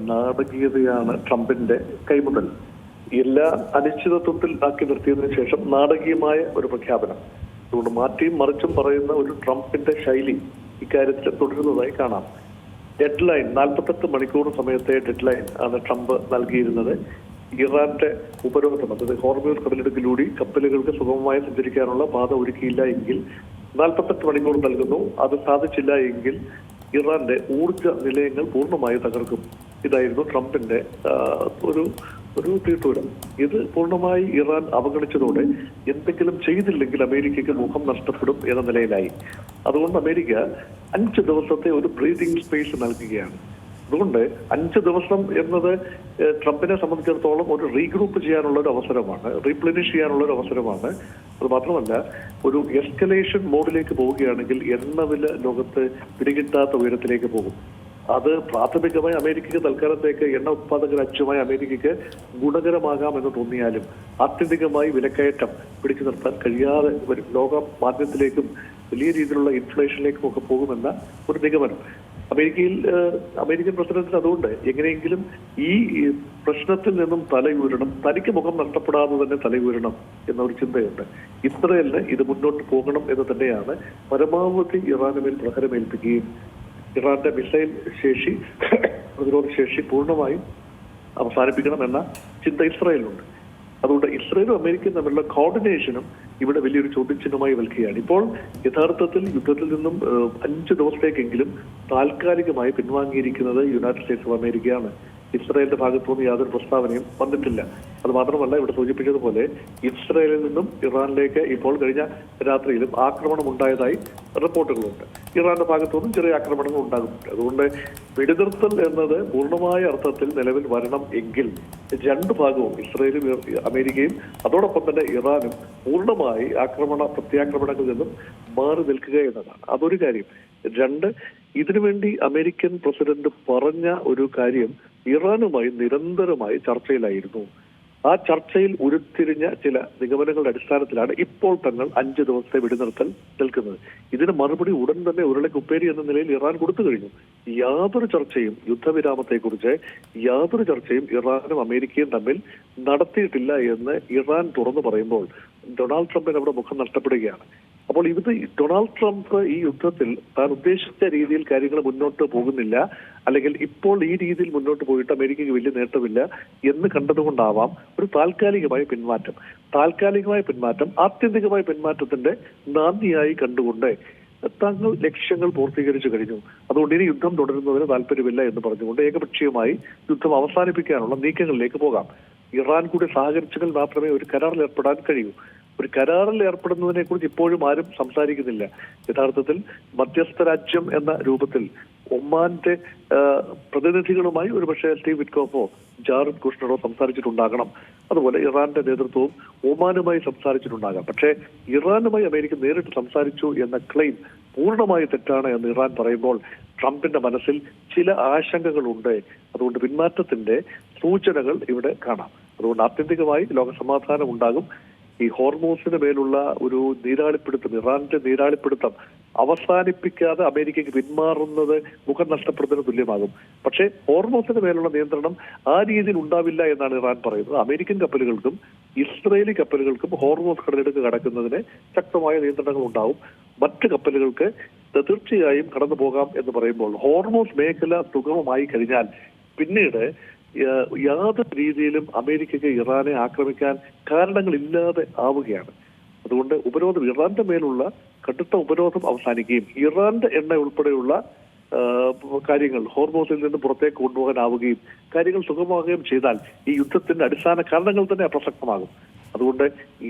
നാടകീയതയാണ് ട്രംപിന്റെ കൈമുതൽ. എല്ലാ അനിശ്ചിതത്വത്തിൽ ആക്കി നിർത്തിയതിനു ശേഷം നാടകീയമായ ഒരു പ്രഖ്യാപനം. അതുകൊണ്ട് മാറ്റിയും മറിച്ചും പറയുന്ന ഒരു ട്രംപിന്റെ ശൈലി ഇക്കാര്യത്തിൽ തുടരുന്നതായി കാണാം. ഡെഡ് ലൈൻ 48 മണിക്കൂർ സമയത്തെ ഡെഡ് ലൈൻ ആണ് ട്രംപ് നൽകിയിരുന്നത്. ഇറാന്റെ ഉപരോധം, അതായത് ഹോർമൂസ് കടലിടുക്കിലൂടെ കപ്പലുകൾക്ക് സുഗമമായി സഞ്ചരിക്കാനുള്ള പാത ഒരുക്കിയില്ല എങ്കിൽ 48 മണിക്കൂർ നൽകുന്നു. അത് സാധിച്ചില്ല എങ്കിൽ ഇറാന്റെ ഊർജ നിലയങ്ങൾ പൂർണ്ണമായി തകർക്കും. ഇതായിരുന്നു ട്രംപിന്റെ ഒരു തീട്ടൂരം. ഇത് പൂർണ്ണമായി ഇറാൻ അവഗണിച്ചതോടെ എന്തെങ്കിലും ചെയ്തില്ലെങ്കിൽ അമേരിക്കയ്ക്ക് മുഖം നഷ്ടപ്പെടും എന്ന നിലയിലായി. അതുകൊണ്ട് അമേരിക്ക 5 ദിവസത്തെ ഒരു ബ്രീതിങ് സ്പേസ് നൽകുകയാണ്. അതുകൊണ്ട് 5 ദിവസം എന്നത് ട്രംപിനെ സംബന്ധിച്ചിടത്തോളം ഒരു റീഗ്രൂപ്പ് ചെയ്യാനുള്ള ഒരു അവസരമാണ്, റീപ്ലനിഷ് ചെയ്യാനുള്ള ഒരു അവസരമാണ്. അത് മാത്രമല്ല, ഒരു എസ്കലേഷൻ മോഡിലേക്ക് പോവുകയാണെങ്കിൽ എണ്ണവില ലോകത്ത് പിടികിട്ടാത്ത ഉയരത്തിലേക്ക് പോകും. അത് പ്രാഥമികമായി അമേരിക്കയ്ക്ക് തൽക്കാലത്തേക്ക് എണ്ണ ഉത്പാദക രാജ്യമായ അമേരിക്കയ്ക്ക് ഗുണകരമാകാമെന്ന് തോന്നിയാലും ആത്യന്തികമായി വിലക്കയറ്റം പിടിച്ചു നിർത്താൻ കഴിയാതെ വരും. ലോക മാധ്യമത്തിലേക്കും വലിയ രീതിയിലുള്ള ഇൻഫ്ലേഷനിലേക്കും ഒക്കെ പോകുമെന്ന ഒരു നിഗമനം അമേരിക്കൻ പ്രസിഡന്റിന് അതുകൊണ്ട് എങ്ങനെയെങ്കിലും ഈ പ്രശ്നത്തിൽ നിന്നും തലയൂരണം, തനിക്ക് മുഖം നഷ്ടപ്പെടാതെ തന്നെ തലയൂരണം എന്ന ഒരു ചിന്തയുണ്ട്. ഇസ്രയേലിന് ഇത് മുന്നോട്ട് പോകണം എന്ന് തന്നെയാണ് പരമാവധി ഇറാന് മേൽ പ്രഹരമേൽപ്പിക്കുകയും ഇറാന്റെ മിസൈൽ ശേഷി, പ്രതിരോധ ശേഷി പൂർണ്ണമായും അവസാനിപ്പിക്കണം എന്ന ചിന്ത ഇസ്രായേലിനുണ്ട്. അതുകൊണ്ട് ഇസ്രായേലും അമേരിക്കയും തമ്മിലുള്ള കോർഡിനേഷനും ഇവിടെ വലിയൊരു ചോദ്യചിഹ്നമായി നിൽക്കുകയാണ്. ഇപ്പോൾ യഥാർത്ഥത്തിൽ യുദ്ധത്തിൽ നിന്നും 5 ദിവസത്തേക്കെങ്കിലും താൽക്കാലികമായി പിൻവാങ്ങിയിരിക്കുന്നത് യുണൈറ്റഡ് സ്റ്റേറ്റ്സ് ഓഫ് അമേരിക്കയാണ്. ഇസ്രായേലിന്റെ ഭാഗത്തുനിന്ന് യാതൊരു പ്രസ്താവനയും വന്നിട്ടില്ല. അത് മാത്രമല്ല, ഇവിടെ സൂചിപ്പിച്ചതുപോലെ ഇസ്രായേലിൽ നിന്നും ഇറാനിലേക്ക് ഇപ്പോൾ കഴിഞ്ഞ രാത്രിയിലും ആക്രമണം ഉണ്ടായതായി റിപ്പോർട്ടുകളുണ്ട്. ഇറാന്റെ ഭാഗത്തുനിന്നും ചെറിയ ആക്രമണങ്ങൾ ഉണ്ടാകുന്നുണ്ട്. അതുകൊണ്ട് വെടിനിർത്തൽ എന്നത് പൂർണ്ണമായ അർത്ഥത്തിൽ നിലവിൽ വരണം എങ്കിൽ 2 ഭാഗവും ഇസ്രായേലും അമേരിക്കയും അതോടൊപ്പം തന്നെ ഇറാനും പൂർണ്ണമായി പ്രത്യാക്രമണങ്ങളിൽ നിന്നും മാറി നിൽക്കുക എന്നതാണ്. അതൊരു കാര്യം. 2, ഇതിനുവേണ്ടി അമേരിക്കൻ പ്രസിഡന്റ് പറഞ്ഞ ഒരു കാര്യം ഇറാനുമായി നിരന്തരമായി ചർച്ചയിലായിരുന്നു. ആ ചർച്ചയിൽ ഉരുത്തിരിഞ്ഞ ചില നിഗമനങ്ങളുടെ അടിസ്ഥാനത്തിലാണ് ഇപ്പോൾ തങ്ങൾ 5 ദിവസത്തെ വെടിനിർത്തൽ നിൽക്കുന്നത്. ഇതിന് മറുപടി ഉടൻ തന്നെ ഉരുളക്കുപ്പേരി എന്ന നിലയിൽ ഇറാൻ കൊടുത്തു കഴിഞ്ഞു. യാതൊരു ചർച്ചയും യുദ്ധവിരാമത്തെക്കുറിച്ച് യാതൊരു ചർച്ചയും ഇറാനും അമേരിക്കയും തമ്മിൽ നടത്തിയിട്ടില്ല എന്ന് ഇറാൻ തുറന്നു പറയുമ്പോൾ ഡൊണാൾഡ് ട്രംപിന് അവിടെ മുഖം നഷ്ടപ്പെടുകയാണ്. അപ്പോൾ ഡൊണാൾഡ് ട്രംപ് ഈ യുദ്ധത്തിൽ താൻ ഉദ്ദേശിച്ച രീതിയിൽ കാര്യങ്ങൾ മുന്നോട്ട് പോകുന്നില്ല, അല്ലെങ്കിൽ ഇപ്പോൾ ഈ രീതിയിൽ മുന്നോട്ട് പോയിട്ട് അമേരിക്കയ്ക്ക് വലിയ നേട്ടമില്ല എന്ന് കണ്ടതുകൊണ്ടാവാം ഒരു താൽക്കാലികമായ പിന്മാറ്റം ആത്യന്തികമായ പിന്മാറ്റത്തിന്റെ നാന്ദിയായി കണ്ടുകൊണ്ട് തങ്ങൾ ലക്ഷ്യങ്ങൾ പൂർത്തീകരിച്ചു കഴിഞ്ഞു, അതുകൊണ്ട് ഇനി യുദ്ധം തുടരുന്നതിന് താല്പര്യമില്ല എന്ന് പറഞ്ഞുകൊണ്ട് ഏകപക്ഷീയമായി യുദ്ധം അവസാനിപ്പിക്കാനുള്ള നീക്കങ്ങളിലേക്ക് പോകാം. ഇറാൻ കൂടി സഹകരിച്ചെങ്കിൽ മാത്രമേ ഒരു കരാറിൽ ഏർപ്പെടാൻ കഴിയൂ. ഒരു കരാറിൽ ഏർപ്പെടുന്നതിനെ കുറിച്ച് ഇപ്പോഴും ആരും സംസാരിക്കുന്നില്ല. യഥാർത്ഥത്തിൽ മധ്യസ്ഥ രാജ്യം എന്ന രൂപത്തിൽ ഒമാന്റെ പ്രതിനിധികളുമായി ഒരുപക്ഷെ സ്റ്റീവ് വിറ്റ്കോഫോ ജാറഡ് കുഷ്ണറോ സംസാരിച്ചിട്ടുണ്ടാകണം. അതുപോലെ ഇറാന്റെ നേതൃത്വവും ഒമാനുമായി സംസാരിച്ചിട്ടുണ്ടാകാം. പക്ഷേ ഇറാനുമായി അമേരിക്ക നേരിട്ട് സംസാരിച്ചു എന്ന ക്ലെയിം പൂർണ്ണമായി തെറ്റാണ് എന്ന് ഇറാൻ പറയുമ്പോൾ ട്രംപിന്റെ മനസ്സിൽ ചില ആശങ്കകളുണ്ട്. അതുകൊണ്ട് പിന്മാറ്റത്തിന്റെ സൂചനകൾ ഇവിടെ കാണാം. അതുകൊണ്ട് ആത്യന്തികമായി ലോകസമാധാനം ഉണ്ടാകും. ഈ ഹോർമൂസിന് മേലുള്ള ഒരു ഇറാന്റെ നീരാളിപ്പിടുത്തം അവസാനിപ്പിക്കാതെ അമേരിക്കയ്ക്ക് പിന്മാറുന്നത് മുഖം നഷ്ടപ്പെടുന്നതിന് തുല്യമാകും. പക്ഷേ ഹോർമൂസിന് മേലുള്ള നിയന്ത്രണം ആ രീതിയിൽ ഉണ്ടാവില്ല എന്നാണ് ഇറാൻ പറയുന്നത്. അമേരിക്കൻ കപ്പലുകൾക്കും ഇസ്രയേലി കപ്പലുകൾക്കും ഹോർമൂസ് കടലിടുക്ക് കടക്കുന്നതിന് ശക്തമായ നിയന്ത്രണങ്ങൾ ഉണ്ടാവും. മറ്റ് കപ്പലുകൾക്ക് തീർച്ചയായും കടന്നു പോകാം എന്ന് പറയുമ്പോൾ ഹോർമൂസ് മേഖല സുഗമമായി കഴിഞ്ഞാൽ പിന്നീട് യാതൊരു രീതിയിലും അമേരിക്കയ്ക്ക് ഇറാനെ ആക്രമിക്കാൻ കാരണങ്ങളില്ലാതെ ആവുകയാണ്. അതുകൊണ്ട് ഇറാന്റെ മേലുള്ള കടുത്ത ഉപരോധം അവസാനിക്കുകയും ഇറാന്റെ എണ്ണ ഉൾപ്പെടെയുള്ള കാര്യങ്ങൾ ഹോർമൂസിൽ നിന്ന് പുറത്തേക്ക് കൊണ്ടുപോകാനാവുകയും കാര്യങ്ങൾ സുഗമമാകുകയും ചെയ്താൽ ഈ യുദ്ധത്തിന്റെ അടിസ്ഥാന കാരണങ്ങൾ തന്നെ അപ്രസക്തമാകും. അതുകൊണ്ട്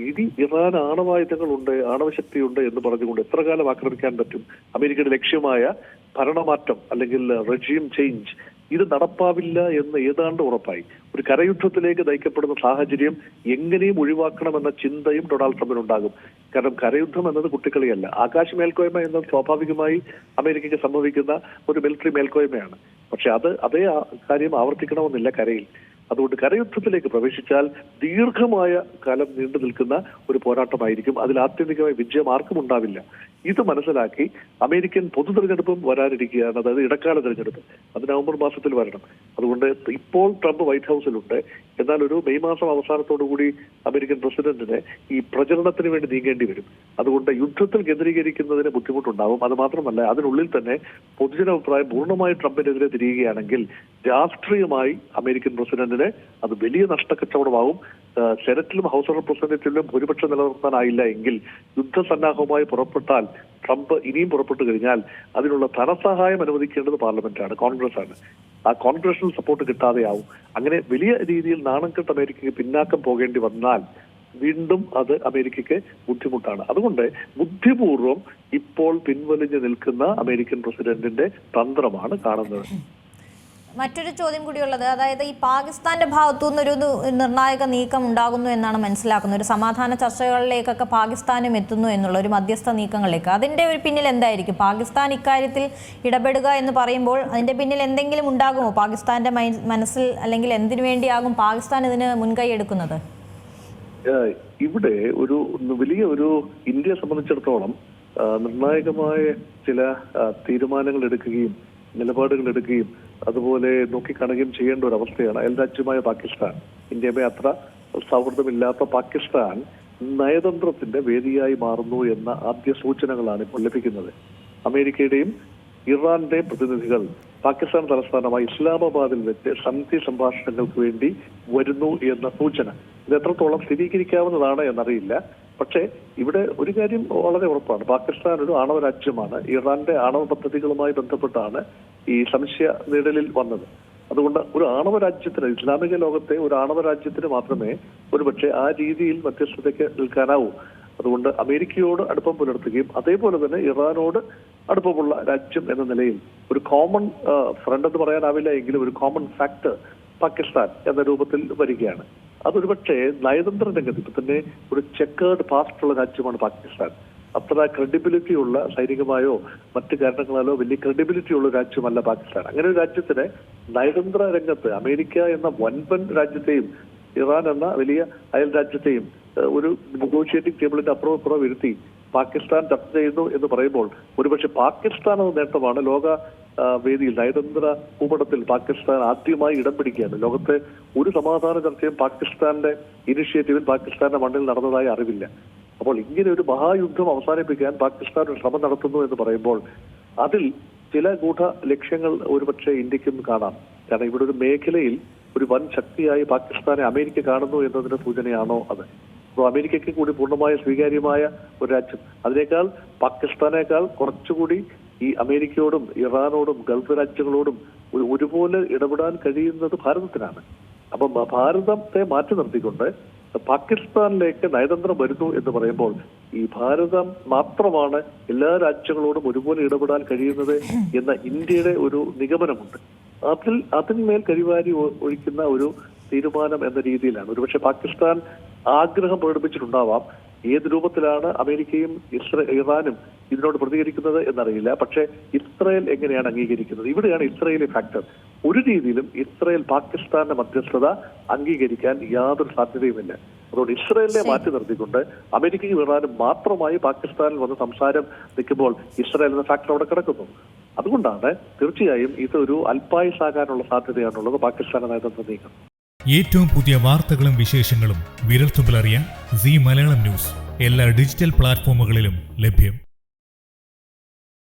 ഇറാൻ ആണവായുധങ്ങളുണ്ട്, ആണവശക്തിയുണ്ട് എന്ന് പറഞ്ഞുകൊണ്ട് എത്ര കാലം ആക്രമിക്കാൻ പറ്റും? അമേരിക്കയുടെ ലക്ഷ്യമായ ഭരണമാറ്റം അല്ലെങ്കിൽ റെജീം ചേഞ്ച് ഇത് നടപ്പാവില്ല എന്ന് ഏതാണ്ട് ഉറപ്പായി. ഒരു കരയുദ്ധത്തിലേക്ക് നയിക്കപ്പെടുന്ന സാഹചര്യം എങ്ങനെയും ഒഴിവാക്കണമെന്ന ചിന്തയും ഡൊണാൾഡ് ട്രംപിനുണ്ടാകും. കാരണം കരയുദ്ധം എന്നത് കുട്ടിക്കളിയല്ല. ആകാശ മേൽക്കോയ്മ എന്നത് സ്വാഭാവികമായി അമേരിക്കയ്ക്ക് സംഭവിക്കുന്ന ഒരു മിലിറ്ററി മേൽക്കോയ്മയാണ്. പക്ഷെ അതേ കാര്യം ആവർത്തിക്കണമെന്നില്ല കരയിൽ. അതുകൊണ്ട് കരയുദ്ധത്തിലേക്ക് പ്രവേശിച്ചാൽ ദീർഘമായ കാലം നീണ്ടു നിൽക്കുന്ന ഒരു പോരാട്ടമായിരിക്കും. അതിൽ ആത്യന്തികമായ വിജയം ആർക്കും ഉണ്ടാവില്ല. ഇത് മനസ്സിലാക്കി അമേരിക്കൻ പൊതു തെരഞ്ഞെടുപ്പും വരാനിരിക്കുകയാണ്. അതായത് ഇടക്കാല തെരഞ്ഞെടുപ്പ്. അത് നവംബർ മാസത്തിൽ വരണം. അതുകൊണ്ട് ഇപ്പോൾ ട്രംപ് വൈറ്റ് ഹൗസിലുണ്ട്. എന്നാൽ ഒരു മെയ് മാസം അവസാനത്തോടുകൂടി അമേരിക്കൻ പ്രസിഡന്റിന് ഈ പ്രചരണത്തിന് വേണ്ടി നീങ്ങേണ്ടി വരും. അതുകൊണ്ട് യുദ്ധത്തിൽ കേന്ദ്രീകരിക്കുന്നതിന് ബുദ്ധിമുട്ടുണ്ടാവും. അത് മാത്രമല്ല, അതിനുള്ളിൽ തന്നെ പൊതുജനാഭിപ്രായം പൂർണ്ണമായി ട്രംപിനെതിരെ തിരിയുകയാണെങ്കിൽ രാഷ്ട്രീയമായി അമേരിക്കൻ പ്രസിഡന്റിന് അത് വലിയ നഷ്ടക്കച്ചവടമാവും. സെനറ്റിലും ഹൗസ് ഓഫ് റെപ്രസെന്റേറ്റീവിലും ഭൂരിപക്ഷം നിലനിർത്താനായില്ല എങ്കിൽ യുദ്ധസന്നാഹവുമായി പുറപ്പെട്ടാൽ ട്രംപ് ഇനിയും പുറപ്പെട്ടു കഴിഞ്ഞാൽ അതിനുള്ള ധനസഹായം അനുവദിക്കേണ്ടത് പാർലമെന്റാണ്, കോൺഗ്രസ് ആണ്. ആ കോൺഗ്രസിൽ സപ്പോർട്ട് കിട്ടാതെയാവും. അങ്ങനെ വലിയ രീതിയിൽ നാണംകെട്ട് അമേരിക്കയ്ക്ക് പിന്നാക്കം പോകേണ്ടി വന്നാൽ വീണ്ടും അത് അമേരിക്കയ്ക്ക് ബുദ്ധിമുട്ടാണ്. അതുകൊണ്ട് ബുദ്ധിപൂർവം ഇപ്പോൾ പിൻവലിഞ്ഞു നിൽക്കുന്ന അമേരിക്കൻ പ്രസിഡന്റിന്റെ തന്ത്രമാണ് കാണുന്നത്. മറ്റൊരു ചോദ്യം കൂടിയുള്ളത്, അതായത് ഈ പാകിസ്ഥാന്റെ ഭാഗത്തുനിന്നൊരു നിർണായക നീക്കം ഉണ്ടാകുന്നു എന്നാണ് മനസ്സിലാക്കുന്നത്. ഒരു സമാധാന ചർച്ചകളിലേക്കൊക്കെ പാകിസ്ഥാനും എത്തുന്നു എന്നുള്ള ഒരു മധ്യസ്ഥ നീക്കങ്ങളിലേക്ക്. അതിന്റെ ഒരു പിന്നിൽ എന്തായിരിക്കും? പാകിസ്ഥാൻ ഇക്കാര്യത്തിൽ ഇടപെടുക എന്ന് പറയുമ്പോൾ അതിന്റെ പിന്നിൽ എന്തെങ്കിലും ഉണ്ടാകുമോ? പാകിസ്ഥാന്റെ മനസ്സിൽ, അല്ലെങ്കിൽ എന്തിനു വേണ്ടിയാകും പാകിസ്ഥാൻ ഇതിന് മുൻകൈ എടുക്കുന്നത്? ഇവിടെ ഒരു വലിയ ഇന്ത്യയെ സംബന്ധിച്ചിടത്തോളം നിർണായകമായ ചില തീരുമാനങ്ങൾ എടുക്കുകയും നിലപാടുകൾ എടുക്കുകയും അതുപോലെ നോക്കിക്കാണുകയും ചെയ്യേണ്ട ഒരു അവസ്ഥയാണ്. അയൽരാജ്യമായ പാകിസ്ഥാൻ, ഇന്ത്യയുമായി അത്ര സൗഹൃദമില്ലാത്ത പാകിസ്ഥാൻ നയതന്ത്രത്തിന്റെ വേദിയായി മാറുന്നു എന്ന ആദ്യ സൂചനകളാണ് ഇപ്പോൾ ലഭിക്കുന്നത്. അമേരിക്കയുടെയും ഇറാന്റെയും പ്രതിനിധികൾ പാകിസ്ഥാൻ തലസ്ഥാനമായ ഇസ്ലാമാബാദിൽ വെച്ച് സന്ധി സംഭാഷണങ്ങൾക്ക് വേണ്ടി വരുന്നു എന്ന സൂചന. ഇത് എത്രത്തോളം സ്ഥിരീകരിക്കാവുന്നതാണ് എന്നറിയില്ല. പക്ഷേ ഇവിടെ ഒരു കാര്യം വളരെ ഉറപ്പാണ്. പാകിസ്ഥാൻ ഒരു ആണവ രാജ്യമാണ്. ഇറാന്റെ ആണവ പദ്ധതികളുമായി ബന്ധപ്പെട്ടാണ് ഈ സംശയ നിഴലിൽ വന്നത്. അതുകൊണ്ട് ഒരു ആണവ രാജ്യത്തിന്, ഇസ്ലാമിക ലോകത്തെ ഒരു ആണവ രാജ്യത്തിന് മാത്രമേ ഒരുപക്ഷെ ആ രീതിയിൽ മധ്യസ്ഥതയ്ക്ക് നിൽക്കാനാവൂ. അതുകൊണ്ട് അമേരിക്കയോട് അടുപ്പം പുലർത്തുകയും അതേപോലെ തന്നെ ഇറാനോട് അടുപ്പമുള്ള രാജ്യം എന്ന നിലയിൽ ഒരു കോമൺ ഫ്രണ്ട് എന്ന് പറയാനാവില്ല എങ്കിലും ഒരു കോമൺ ഫാക്ടർ പാകിസ്ഥാൻ എന്ന രൂപത്തിൽ വരികയാണ്. അതൊരുപക്ഷെ നയതന്ത്ര രംഗത്ത് ഇപ്പൊ തന്നെ ഒരു ചെക്കേർഡ് പാസ്റ്റുള്ള രാജ്യമാണ് പാകിസ്ഥാൻ. അത്ര ക്രെഡിബിലിറ്റി ഉള്ള, സൈനികമായോ മറ്റു കാരണങ്ങളാലോ വലിയ ക്രെഡിബിലിറ്റി ഉള്ള രാജ്യമല്ല പാകിസ്ഥാൻ. അങ്ങനെ ഒരു രാജ്യത്തിന് നയതന്ത്ര രംഗത്ത് അമേരിക്ക എന്ന വൻപൻ രാജ്യത്തെയും ഇറാൻ എന്ന വലിയ അയൽ രാജ്യത്തെയും ഒരു നെഗോഷിയേറ്റിംഗ് ടേബിളിന്റെ അപ്പുറം ഇരുത്തി പാകിസ്ഥാൻ ചർച്ച ചെയ്യുന്നു എന്ന് പറയുമ്പോൾ ഒരുപക്ഷെ പാകിസ്ഥാൻ എന്ന നേട്ടമാണ്. ലോക വേദിയിൽ നയതന്ത്ര ഭൂപടത്തിൽ പാകിസ്ഥാൻ ആദ്യമായി ഇടം പിടിക്കുകയാണ്. ലോകത്തെ ഒരു സമാധാന ചർച്ചയും പാകിസ്ഥാന്റെ ഇനിഷ്യേറ്റീവിൽ പാകിസ്ഥാന്റെ മണ്ണിൽ നടന്നതായി അറിവില്ല. അപ്പോൾ ഇങ്ങനെ ഒരു മഹായുദ്ധം അവസാനിപ്പിക്കാൻ പാകിസ്ഥാൻ ഒരു ശ്രമം നടത്തുന്നു എന്ന് പറയുമ്പോൾ അതിൽ ചില ഗൂഢ ലക്ഷ്യങ്ങൾ ഒരുപക്ഷെ ഇന്ത്യക്കും കാണാം. കാരണം ഇവിടെ ഒരു മേഖലയിൽ ഒരു വൻ ശക്തിയായി പാകിസ്ഥാനെ അമേരിക്ക കാണുന്നു എന്നതിന്റെ സൂചനയാണോ അത്? അപ്പോൾ അമേരിക്കയ്ക്ക് കൂടി പൂർണ്ണമായ സ്വീകാര്യമായ ഒരു രാജ്യം, അതിനേക്കാൾ പാകിസ്ഥാനേക്കാൾ കുറച്ചുകൂടി ഈ അമേരിക്കയോടും ഇറാനോടും ഗൾഫ് രാജ്യങ്ങളോടും ഒരുപോലെ ഇടപെടാൻ കഴിയുന്നത് ഭാരതത്തിനാണ്. അപ്പം ഭാരതത്തെ മാറ്റി നിർത്തിക്കൊണ്ട് പാകിസ്ഥാനിലേക്ക് നയതന്ത്രം വരുന്നു എന്ന് പറയുമ്പോൾ ഈ ഭാരതം മാത്രമാണ് എല്ലാ രാജ്യങ്ങളോടും ഒരുപോലെ ഇടപെടാൻ കഴിയുന്നത് എന്ന ഇന്ത്യയുടെ ഒരു നിഗമനമുണ്ട്. അതിന്മേൽ കരിവാരി ഒഴിക്കുന്ന ഒരു തീരുമാനം എന്ന രീതിയിലാണ് ഒരുപക്ഷെ പാകിസ്ഥാൻ ആഗ്രഹം പ്രകടിപ്പിച്ചിട്ടുണ്ടാവാം. ഏത് രൂപത്തിലാണ് അമേരിക്കയും ഇറാനും ഇതിനോട് പ്രതികരിക്കുന്നത് എന്നറിയില്ല. പക്ഷേ ഇസ്രായേൽ എങ്ങനെയാണ് അംഗീകരിക്കുന്നത്? ഇവിടെയാണ് ഇസ്രായേലി ഫാക്ടർ. ഒരു രീതിയിലും ഇസ്രായേൽ പാകിസ്ഥാന്റെ മധ്യസ്ഥത അംഗീകരിക്കാൻ യാതൊരു സാധ്യതയുമില്ല. അതുകൊണ്ട് ഇസ്രായേലിനെ മാറ്റി നിർത്തിക്കൊണ്ട് അമേരിക്കയും ഇറാനും മാത്രമായി പാകിസ്ഥാനിൽ വന്ന് സംസാരം നിൽക്കുമ്പോൾ ഇസ്രായേൽ എന്ന ഫാക്ടർ അവിടെ കിടക്കുന്നു. അതുകൊണ്ടാണ് തീർച്ചയായും ഇതൊരു അൽപായുസാകാനുള്ള സാധ്യതയാണുള്ളത് പാകിസ്ഥാന്റെ നയതന്ത്ര നീക്കം. ഏറ്റവും പുതിയ വാർത്തകളും വിശേഷങ്ങളും വിരൽത്തുമ്പിലറിയാൻ സീ മലയാളം ന്യൂസ് എല്ലാ ഡിജിറ്റൽ പ്ലാറ്റ്ഫോമുകളിലും ലഭ്യം.